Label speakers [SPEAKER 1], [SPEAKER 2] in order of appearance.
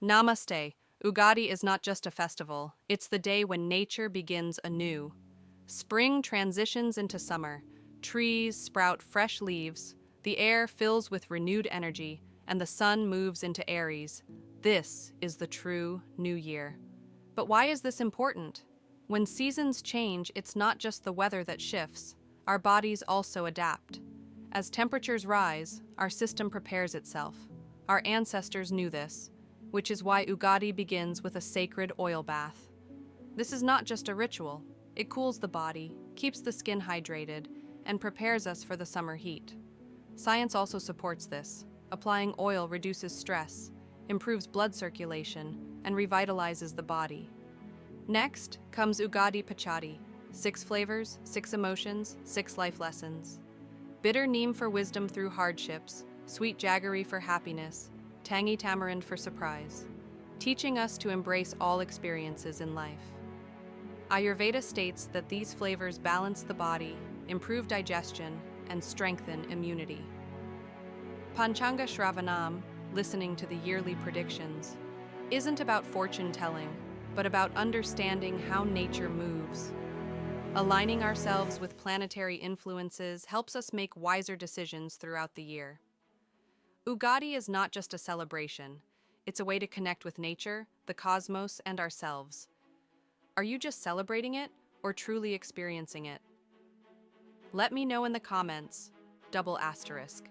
[SPEAKER 1] Namaste. Ugadi is not just a festival, it's the day when nature begins anew. Spring transitions into summer, trees sprout fresh leaves, the air fills with renewed energy, and the sun moves into Aries. This is the true new year. But why is this important? When seasons change, it's not just the weather that shifts, our bodies also adapt. As temperatures rise, our system prepares itself. Our ancestors knew this, which is why Ugadi begins with a sacred oil bath. This is not just a ritual, it cools the body, keeps the skin hydrated, and prepares us for the summer heat. Science also supports this. Applying oil reduces stress, improves blood circulation, and revitalizes the body. Next comes Ugadi Pachadi, 6 flavors, 6 emotions, 6 life lessons. Bitter neem for wisdom through hardships, sweet jaggery for happiness, tangy tamarind for surprise, teaching us to embrace all experiences in life. Ayurveda states that these flavors balance the body, improve digestion, and strengthen immunity. Panchanga Shravanam, listening to the yearly predictions, isn't about fortune-telling, but about understanding how nature moves. Aligning ourselves with planetary influences helps us make wiser decisions throughout the year. Ugadi is not just a celebration, it's a way to connect with nature, the cosmos, and ourselves. Are you just celebrating it or truly experiencing it? Let me know in the comments, double asterisk.